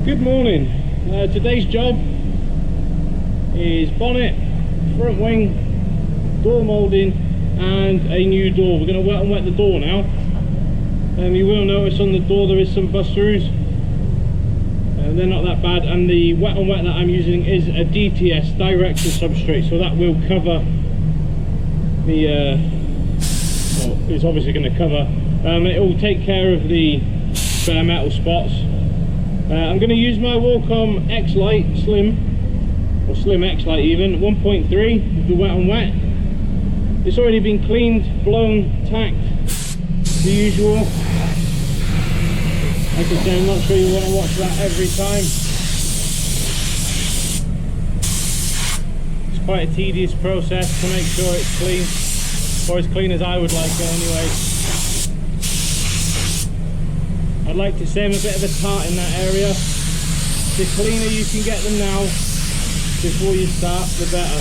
Good morning. Today's job is bonnet, front wing, door moulding and a new door. We're going to wet and wet the door now. You will notice on the door there is some bust throughs. They're not that bad, and the wet and wet that I'm using is a DTS, direct to substrate, so that will cover the well, it's obviously going to cover, it will take care of the bare metal spots. I'm going to use my Walcom X-Lite Slim, or Slim X-Lite even, 1.3 with the wet and wet. It's already been cleaned, blown, tacked, the usual. Like I say, I'm not sure you want to watch that every time. It's quite a tedious process to make sure it's clean, or as clean as I would like it anyway. I'd like to say I'm a bit of a tart in that area. The cleaner you can get them now, before you start, the better.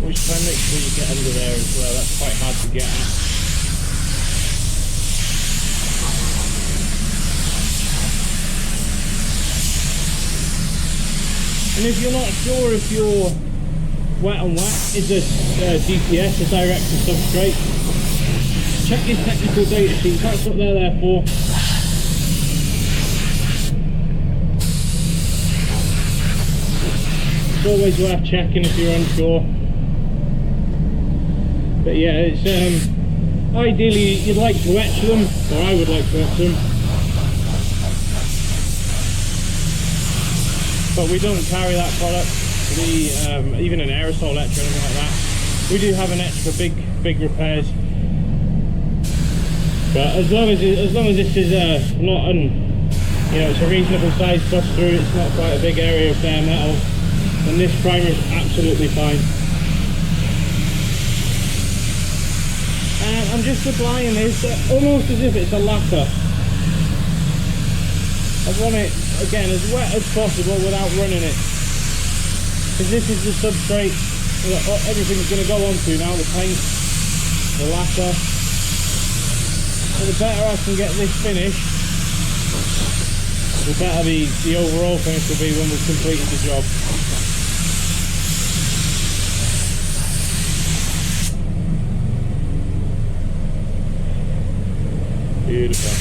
Always try and make sure you get under there as well, that's quite hard to get at. And if you're not sure if your wet and wet is a DTS, a direct to substrate, check your technical data sheets, that's what they're there for. It's always worth checking if you're unsure. But yeah, it's ideally you'd like to etch them, or I would like to etch them. But we don't carry that product, even an aerosol etch or anything like that. We do have an etch for big repairs. But as long as this is not it's a reasonable size bust through, it's not quite a big area of bare metal, then this primer is absolutely fine. And I'm just applying this almost as if it's a lacquer. I want it, again, as wet as possible without running it. Because this is the substrate that everything's going to go onto now, the paint, the lacquer. So the better I can get this finished, the better the overall finish will be when we've completed the job. Beautiful.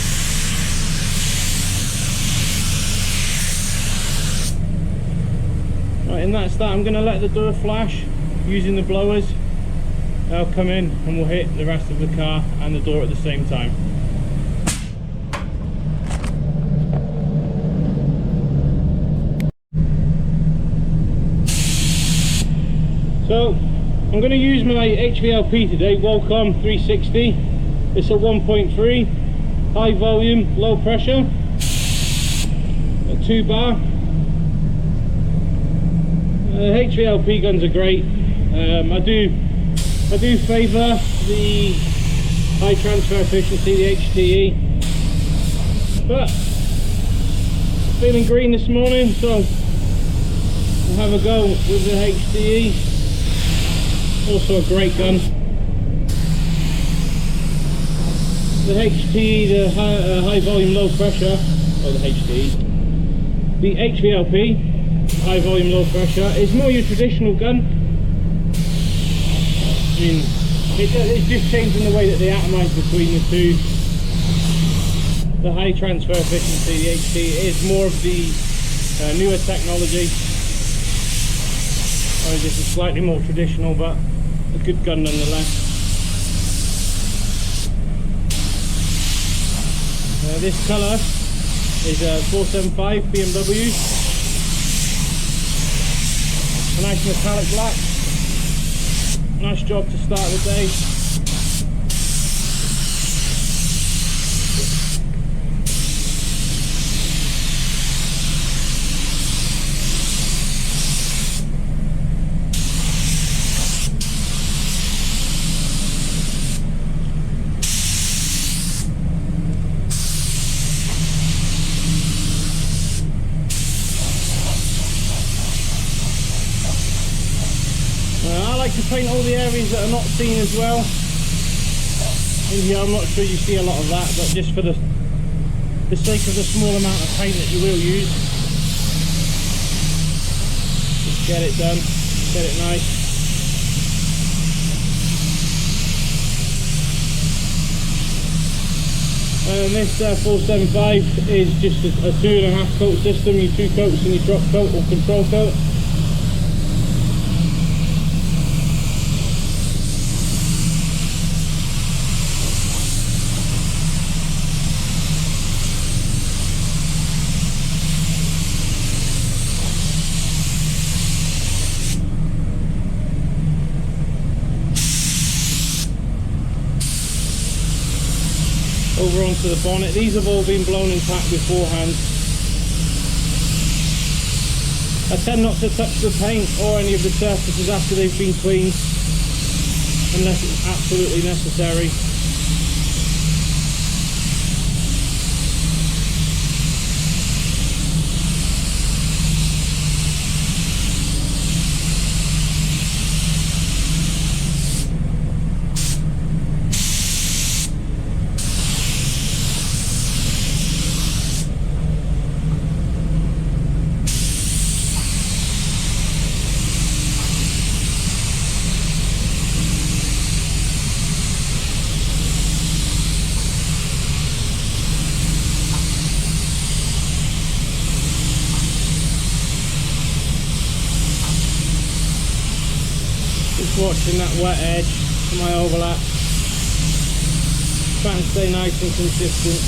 Right, and that's that. I'm going to let the door flash using the blowers. They'll come in and we'll hit the rest of the car and the door at the same time. So I'm going to use my hvlp today, Walcom 360. It's a 1.3, high volume, low pressure, a 2-bar. hvlp guns are great. I do favour the high transfer efficiency, the HTE, but feeling green this morning, so we'll have a go with the HTE. Also a great gun. The HTE, the high volume low pressure, or the HTE, the hvlp high volume low pressure is more your traditional gun. I mean, it's just changing the way that they atomize between the two. The high transfer efficiency, the HT, is more of the newer technology. This is slightly more traditional, but a good gun nonetheless. This colour is a 475 BMW. A nice metallic black. Nice job to start the day. like to paint all the areas that are not seen as well. In here I'm not sure you see a lot of that, but just for the sake of the small amount of paint that you will use, just get it done, get it nice. And this 475 is just a 2.5 coat system, your 2 coats and your drop coat or control coat. Over onto the bonnet. These have all been blown and tacked beforehand. I tend not to touch the paint or any of the surfaces after they've been cleaned unless it's absolutely necessary. Watching that wet edge for my overlap, trying to stay nice and consistent.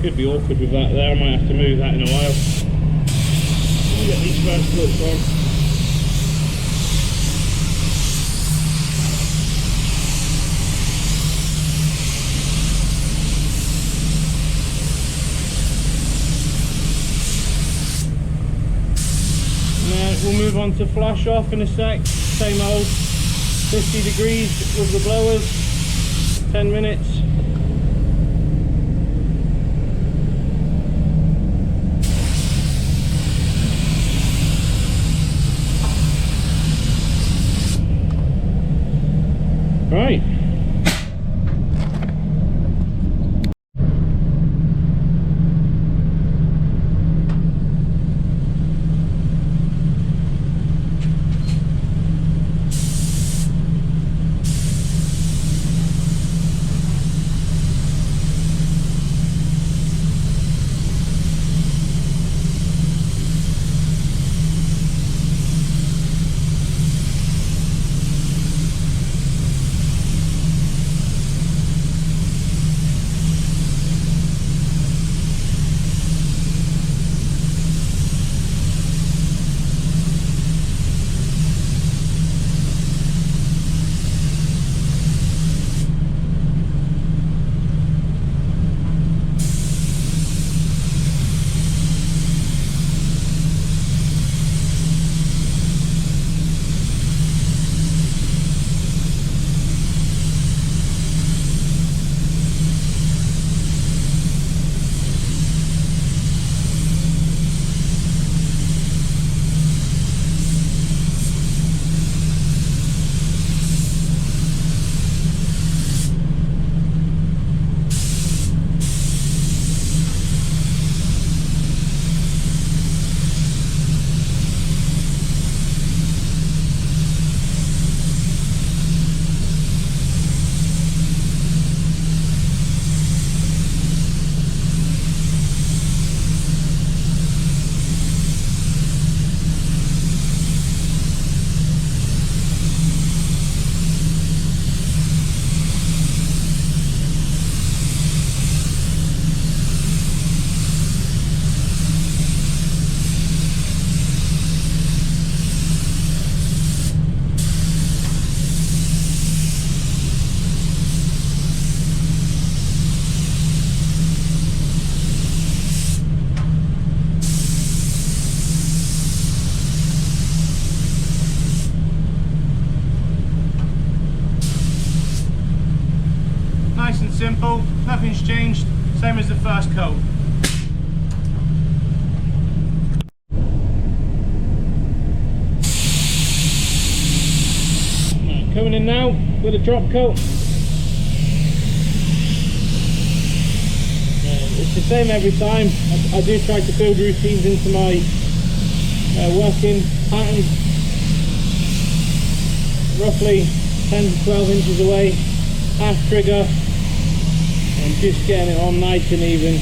Could be awkward with that there, I might have to move that in a while. Let me get these first looks on. We'll move on to flash off in a sec. Same old 50 degrees with the blowers, 10 minutes. Right. simple, nothing's changed, same as the first coat. Right, coming in now with a drop coat. It's the same every time. I do try to build routines into my working pattern. Roughly 10 to 12 inches away, half trigger, and just getting it on nice and even.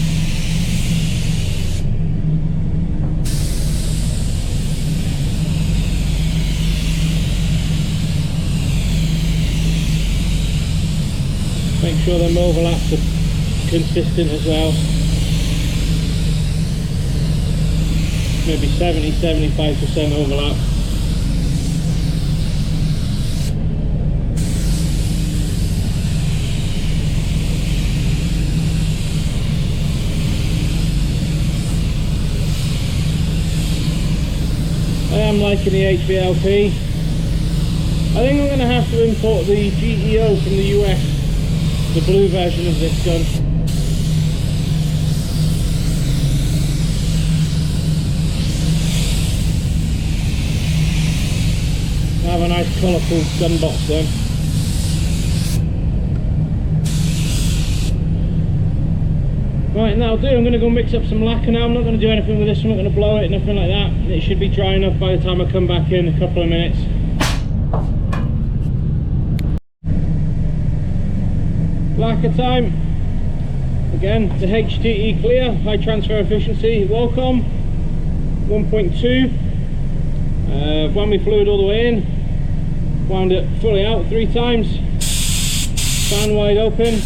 Make sure them overlaps are consistent as well. Maybe 70-75% overlap. I am liking the hvlp. I think I'm going to have to import the GEO from the US, the blue version of this gun. Have a nice colourful gun box then. Right, that'll do. I'm going to go mix up some lacquer now. I'm not going to do anything with this, I'm not going to blow it, nothing like that. It should be dry enough by the time I come back in a couple of minutes. Lacquer time. Again, the HTE clear, high transfer efficiency, Walcom 1.2. Wound my fluid all the way in, wound it fully out 3 times, fan wide open,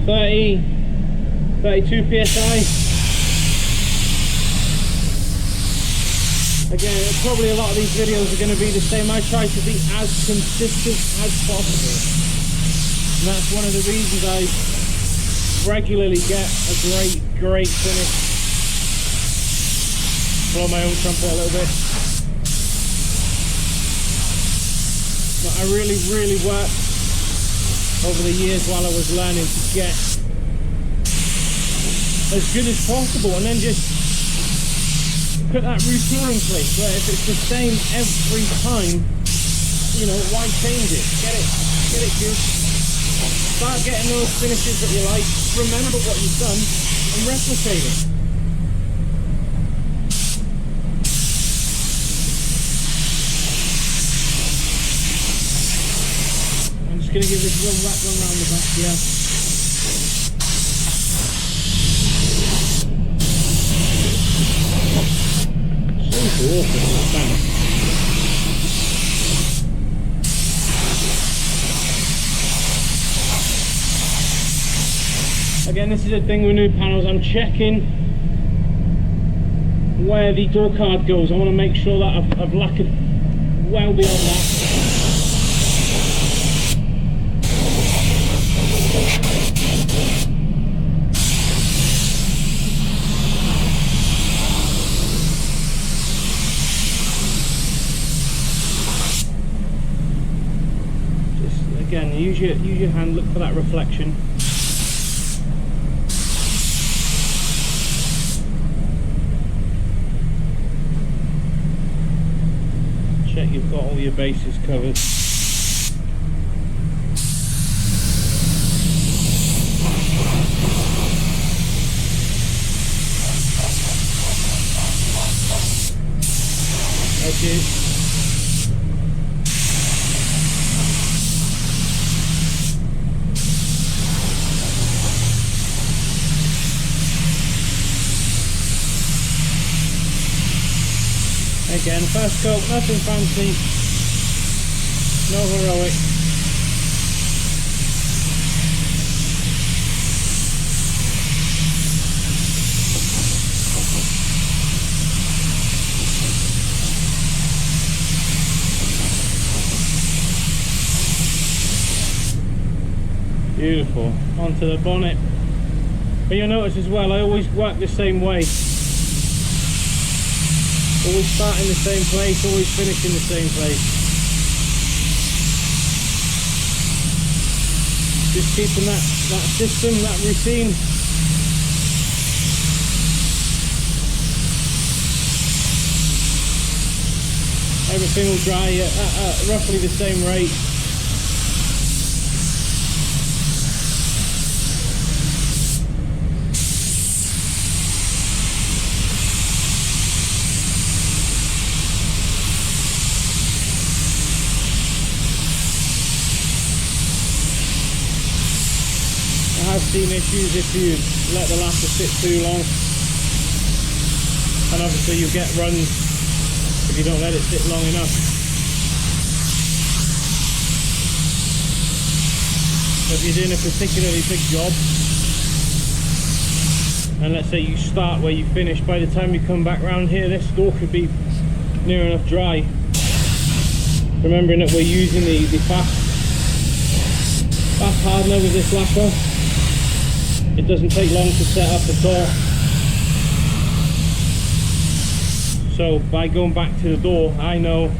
32 psi. Again, probably a lot of these videos are going to be the same. I try to be as consistent as possible, and that's one of the reasons I regularly get a great finish. Blow my own trumpet a little bit. But I really worked over the years while I was learning to get as good as possible, and then just put that routine in place where if it's the same every time, you know, why change it? Get it good. Start getting those finishes that you like, remember what you've done and replicate it. I'm just going to give this one round the back here. Again, this is a thing with new panels. I'm checking where the door card goes. I want to make sure that I've lacquered well beyond that. Again, use your hand, look for that reflection. Check you've got all your bases covered. Edges. Again, first coat, nothing fancy, no heroic. Beautiful, onto the bonnet. But you'll notice as well, I always work the same way. Always start in the same place, always finish in the same place. Just keeping that system, that routine. Everything will dry at roughly the same rate. I've seen issues if you let the lacquer sit too long, and obviously you get runs if you don't let it sit long enough. So if you're doing a particularly big job, and let's say you start where you finish, by the time you come back round here, this door could be near enough dry. Remembering that we're using the fast hardener with this lacquer. It doesn't take long to set up at all. So by going back to the door, I know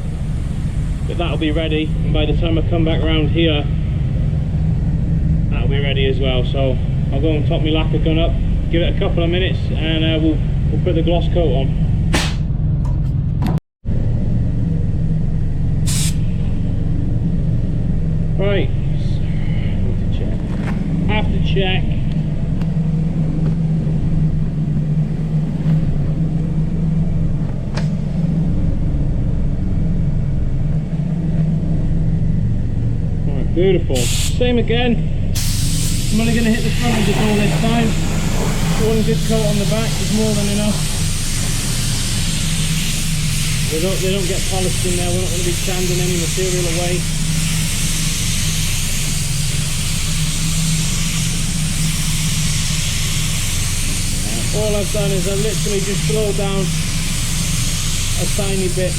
that that'll be ready, and by the time I come back around here, that'll be ready as well. So I'll go and top my lacquer gun up, give it a couple of minutes, and we'll put the gloss coat on. Right, have to check. Beautiful. Same again. I'm only going to hit the front of the door this time. One good coat on the back is more than enough. They don't get polished in there. We're not going to be sanding any material away. All I've done is I've literally just slowed down a tiny bit.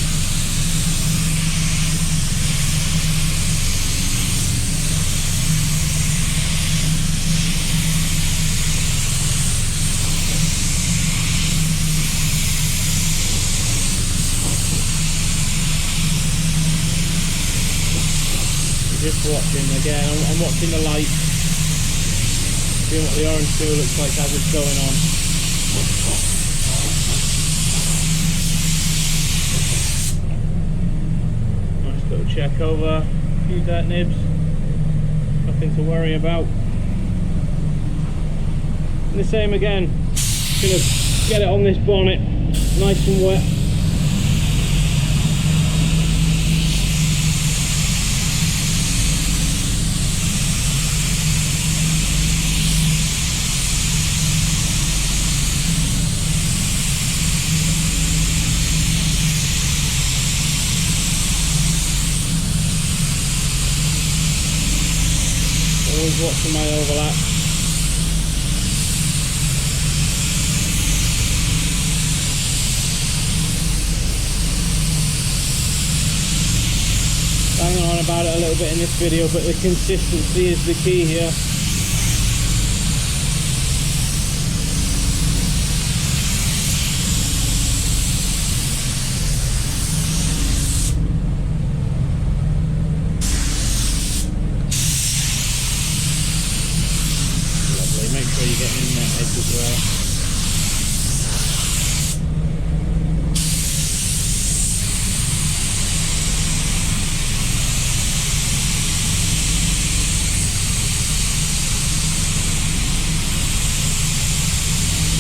Just watching again, I'm watching the light, seeing what the orange tool looks like as it's going on. Nice little check over, a few dirt nibs, nothing to worry about. And the same again, gonna get it on this bonnet, nice and wet. Always watching my overlap. Banging on about it a little bit in this video, but the consistency is the key here. Make sure you get in that edge as well.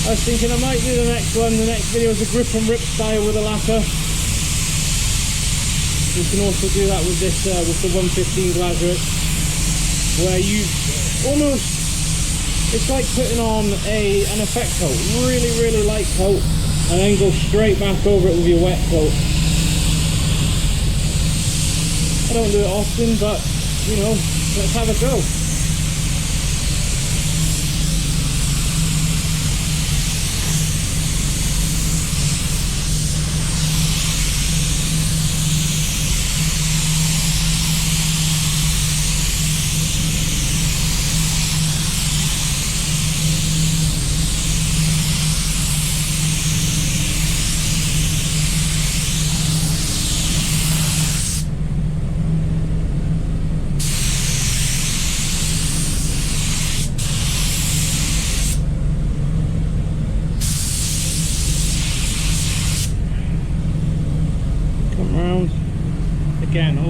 I was thinking I might do the next one. The next video is a grip and rip style with a lacquer. You can also do that with this with the 115 glazurate, where you almost, it's like putting on an effect coat, really light coat, and then go straight back over it with your wet coat. I don't do it often, but you know, let's have a go.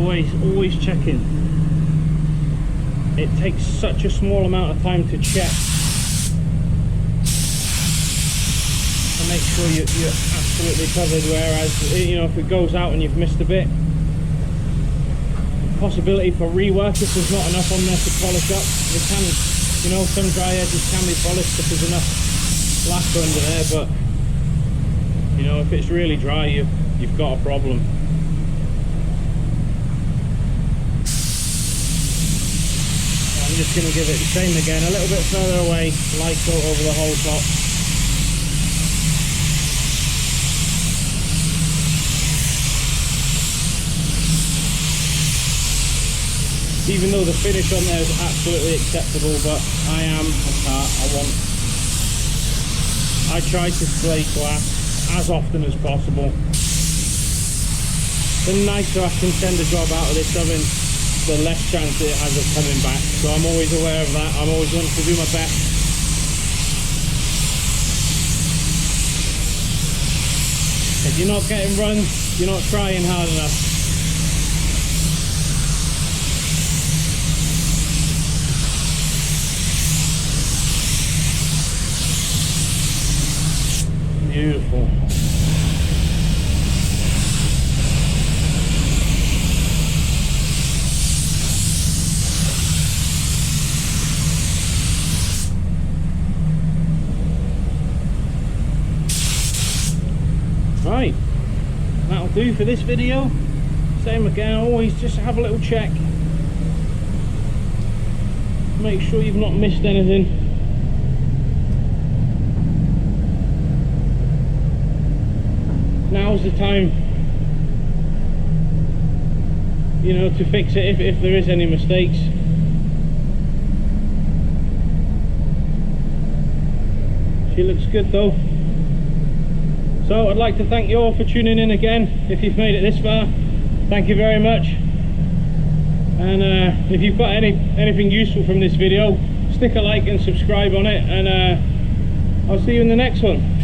always checking. It takes such a small amount of time to check to make sure you're absolutely covered, whereas, you know, if it goes out and you've missed a bit, possibility for rework if there's not enough on there to polish up. It can, you know, some dry edges can be polished if there's enough lacquer under there, but you know, if it's really dry, you've got a problem. I'm just going to give it the same again, a little bit further away, light coat over the whole top. Even though the finish on there is absolutely acceptable, but I try to slay glass as often as possible. The nicer I can send a job out of this oven, the less chance it has of coming back. So I'm always aware of that. I'm always wanting to do my best. If you're not getting runs, you're not trying hard enough. Beautiful. Right, that'll do for this video. Same again, always just have a little check. Make sure you've not missed anything. Now's the time, you know, to fix it if there is any mistakes. She looks good though. So I'd like to thank you all for tuning in again. If you've made it this far, thank you very much. And if you've got anything useful from this video, stick a like and subscribe on it, and I'll see you in the next one.